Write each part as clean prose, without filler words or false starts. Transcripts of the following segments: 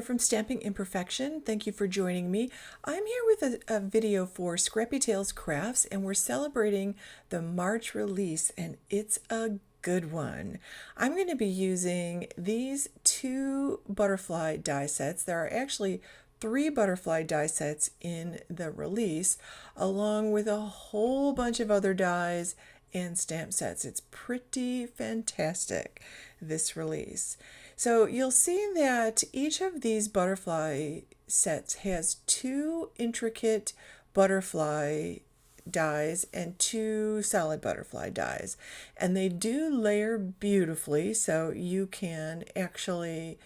from Stamping Imperfection. Thank you for joining me. I'm here with a video for Scrappy Tales Crafts, and we're celebrating the March release, and it's a good one. I'm going to be using these two butterfly die sets. There are actually 3 butterfly die sets in the release, along with a whole bunch of other dies and stamp sets. It's pretty fantastic, this release. So you'll see that each of these butterfly sets has 2 intricate butterfly dies and 2 solid butterfly dies, and they do layer beautifully, so you can actually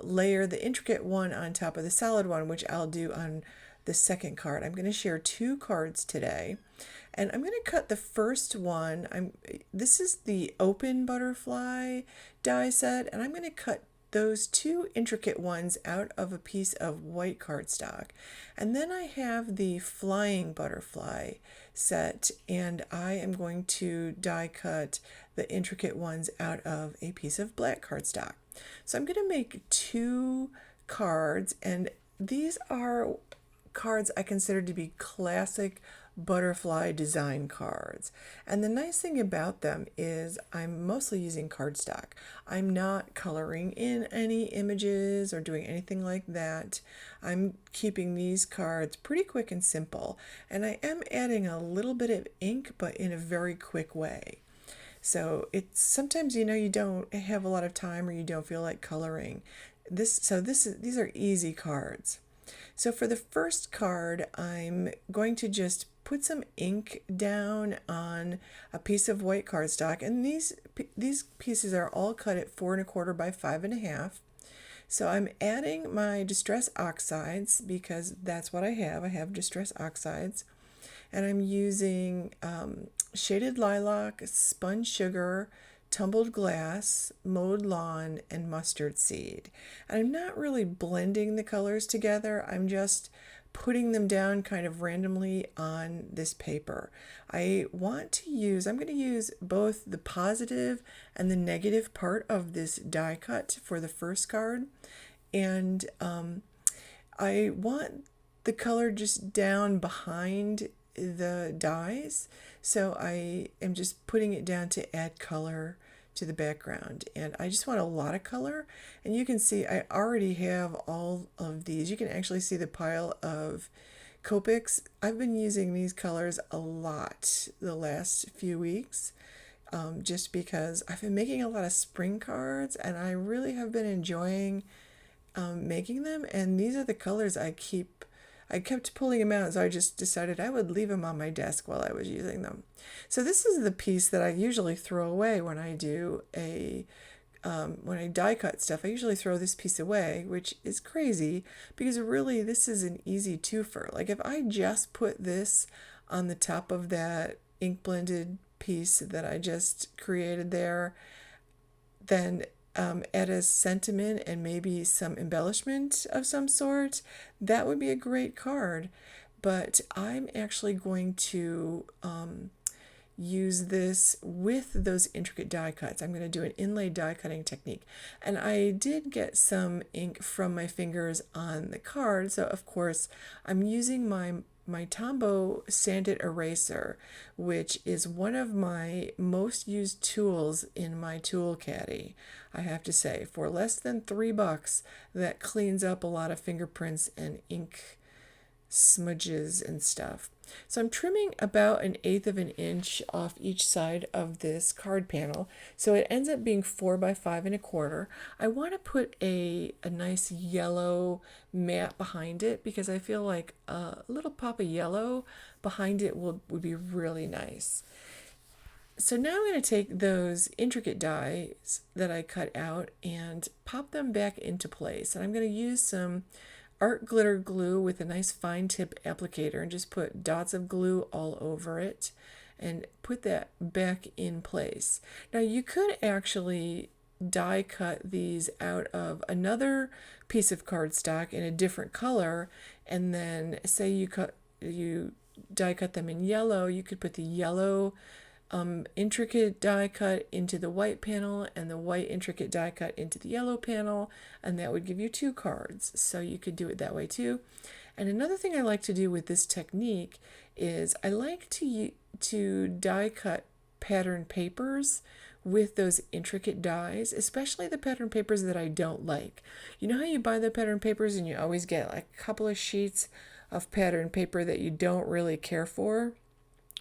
layer the intricate one on top of the solid one, which I'll do on the second card. I'm going to share 2 cards today, and I'm going to cut the first one. This is the open butterfly die set, and I'm going to cut those 2 intricate ones out of a piece of white cardstock. And then I have the flying butterfly set, and I am going to die cut the intricate ones out of a piece of black cardstock. So I'm going to make 2 cards, and these are cards I consider to be classic butterfly design cards. And the nice thing about them is I'm mostly using cardstock. I'm not coloring in any images or doing anything like that. I'm keeping these cards pretty quick and simple, and I am adding a little bit of ink, but in a very quick way. So it's sometimes, you don't have a lot of time or you don't feel like coloring. These are easy cards. So for the first card, I'm going to just put some ink down on a piece of white cardstock, and these pieces are all cut at 4 1/4 by 5 1/2. So I'm adding my Distress Oxides because that's what I have. I have Distress Oxides, and I'm using Shaded Lilac, Spun Sugar, Tumbled Glass, Mowed Lawn, and Mustard Seed. And I'm not really blending the colors together. I'm just putting them down kind of randomly on this paper. I'm going to use both the positive and the negative part of this die cut for the first card. And I want the color just down behind the dies. So I am just putting it down to add color to the background, and I just want a lot of color. And you can see I already have all of these. You can actually see the pile of Copics. I've been using these colors a lot the last few weeks, just because I've been making a lot of spring cards, and I really have been enjoying making them. And these are the colors I kept pulling them out, so I just decided I would leave them on my desk while I was using them. So this is the piece that I usually throw away when I do when I die cut stuff. I usually throw this piece away, which is crazy because really this is an easy twofer. Like if I just put this on the top of that ink blended piece that I just created there, then add a sentiment and maybe some embellishment of some sort, that would be a great card. But I'm actually going to use this with those intricate die cuts. I'm going to do an inlay die cutting technique. And I did get some ink from my fingers on the card, so of course I'm using my Tombow Sanded Eraser, which is one of my most used tools in my tool caddy. I have to say, for less than $3, that cleans up a lot of fingerprints and ink smudges and stuff. So I'm trimming about 1/8 of an inch off each side of this card panel, so it ends up being 4 by 5 1/4. I want to put a nice yellow mat behind it because I feel like a little pop of yellow behind it would be really nice. So now I'm going to take those intricate dies that I cut out and pop them back into place. And I'm going to use some art glitter glue with a nice fine tip applicator and just put dots of glue all over it and put that back in place. Now you could actually die cut these out of another piece of cardstock in a different color, and then say you die cut them in yellow, you could put the yellow intricate die cut into the white panel and the white intricate die cut into the yellow panel, and that would give you 2 cards. So you could do it that way too. And another thing I like to do with this technique is I like to die cut pattern papers with those intricate dies, especially the pattern papers that I don't like. You know how you buy the pattern papers and you always get like a couple of sheets of pattern paper that you don't really care for?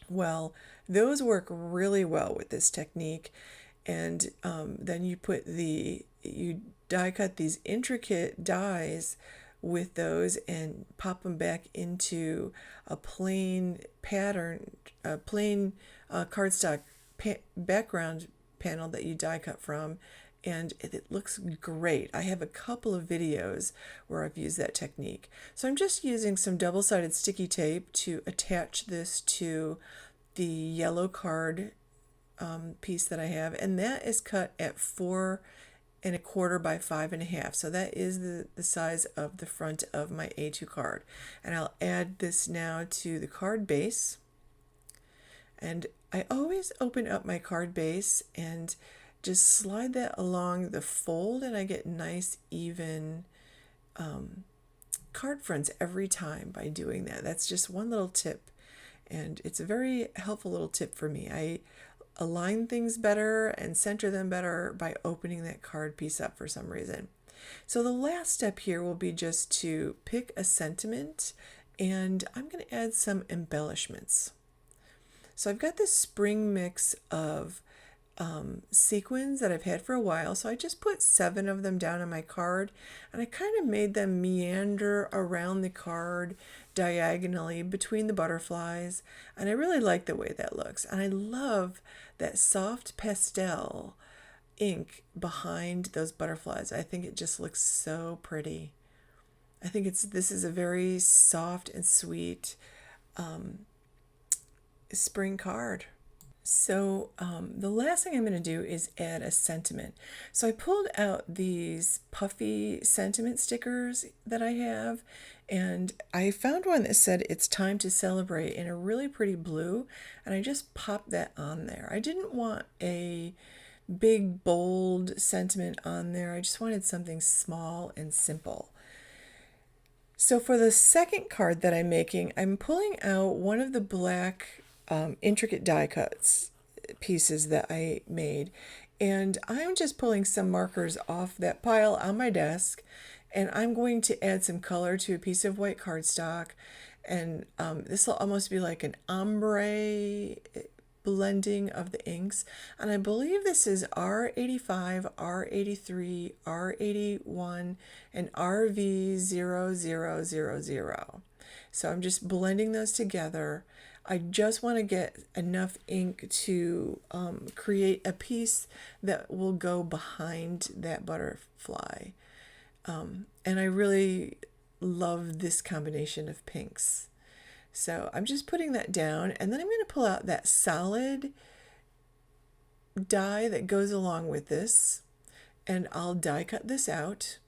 Well, those work really well with this technique. And then you die cut these intricate dies with those and pop them back into a plain pattern, a plain cardstock background panel that you die cut from, and it looks great. I have a couple of videos where I've used that technique. So I'm just using some double-sided sticky tape to attach this to the yellow card piece that I have, and that is cut at 4¼ by 5½. So that is the size of the front of my A2 card. And I'll add this now to the card base. And I always open up my card base and just slide that along the fold, and I get nice even card fronts every time by doing that. That's just one little tip, and it's a very helpful little tip for me. I align things better and center them better by opening that card piece up for some reason. So the last step here will be just to pick a sentiment, and I'm going to add some embellishments. So I've got this spring mix of sequins that I've had for a while, so I just put 7 of them down on my card, and I kind of made them meander around the card diagonally between the butterflies, and I really like the way that looks. And I love that soft pastel ink behind those butterflies. I think it just looks so pretty. I think this is a very soft and sweet spring card. So the last thing I'm going to do is add a sentiment. So I pulled out these puffy sentiment stickers that I have, and I found one that said "It's time to celebrate" in a really pretty blue, and I just popped that on there. I didn't want a big bold sentiment on there. I just wanted something small and simple. So for the second card that I'm making, I'm pulling out one of the black intricate die cuts pieces that I made, and I'm just pulling some markers off that pile on my desk, and I'm going to add some color to a piece of white cardstock, and this will almost be like an ombre blending of the inks, and I believe this is R85, R83, R81, and RV0000. So I'm just blending those together. I just want to get enough ink to create a piece that will go behind that butterfly. And I really love this combination of pinks. So I'm just putting that down, and then I'm going to pull out that solid die that goes along with this, and I'll die cut this out.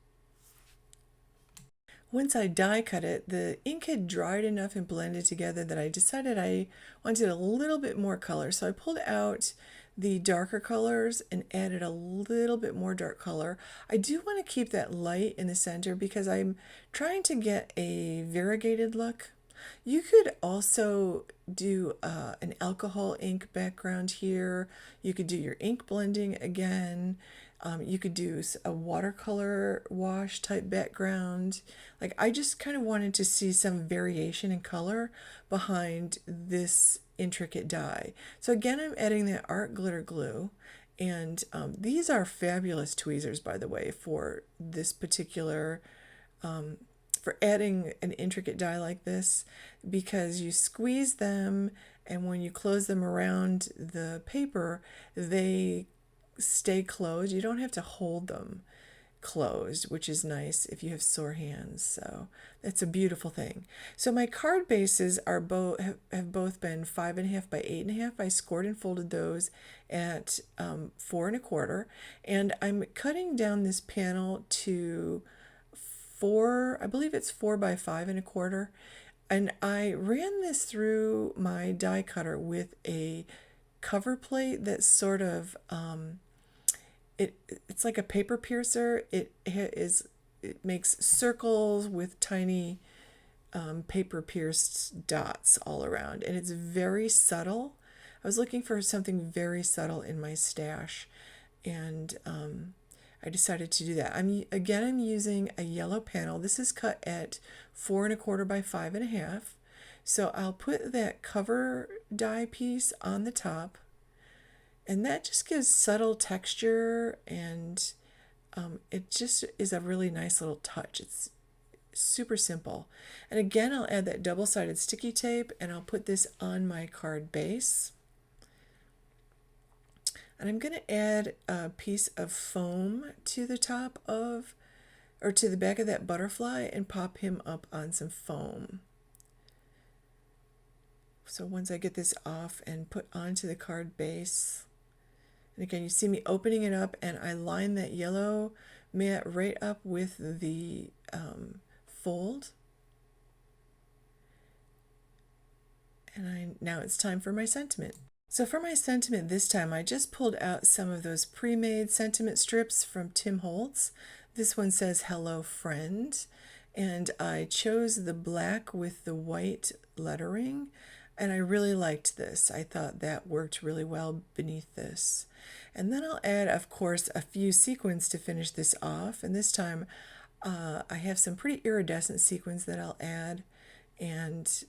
Once I die cut it, the ink had dried enough and blended together that I decided I wanted a little bit more color. So I pulled out the darker colors and added a little bit more dark color. I do want to keep that light in the center because I'm trying to get a variegated look. You could also do an alcohol ink background here. You could do your ink blending again. You could do a watercolor wash type background. Like, I just kind of wanted to see some variation in color behind this intricate die. So again, I'm adding that art glitter glue, and these are fabulous tweezers, by the way, for this particular for adding an intricate die like this, because you squeeze them, and when you close them around the paper, they stay closed. You don't have to hold them closed, which is nice if you have sore hands. So that's a beautiful thing. So my card bases are have both been 5½ by 8½. I scored and folded those at 4¼ and I'm cutting down this panel to 4, I believe it's 4 by 5¼ and I ran this through my die cutter with a cover plate that's sort of it's like a paper piercer. It makes circles with tiny paper pierced dots all around, and it's very subtle. I was looking for something very subtle in my stash, and I decided to do that. I'm using a yellow panel. This is cut at 4 1/4 by 5 1/2. So I'll put that cover die piece on the top, and that just gives subtle texture, and it just is a really nice little touch. It's super simple. And again, I'll add that double-sided sticky tape, and I'll put this on my card base. And I'm going to add a piece of foam to the top of, or to the back of that butterfly, and pop him up on some foam. So once I get this off and put onto the card base, and again, you see me opening it up, and I line that yellow mat right up with the fold. And now it's time for my sentiment. So for my sentiment this time, I just pulled out some of those pre-made sentiment strips from Tim Holtz. This one says, "Hello, friend." And I chose the black with the white lettering, and I really liked this. I thought that worked really well beneath this. And then I'll add, of course, a few sequins to finish this off. And this time I have some pretty iridescent sequins that I'll add. And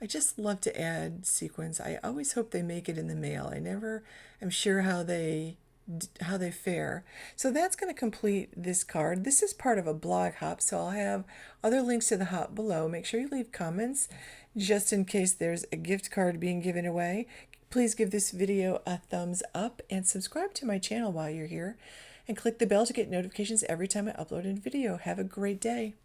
I just love to add sequins. I always hope they make it in the mail. I never am sure how they fare. So that's going to complete this card. This is part of a blog hop, so I'll have other links to the hop below. Make sure you leave comments just in case there's a gift card being given away. Please give this video a thumbs up and subscribe to my channel while you're here, and click the bell to get notifications every time I upload a video. Have a great day.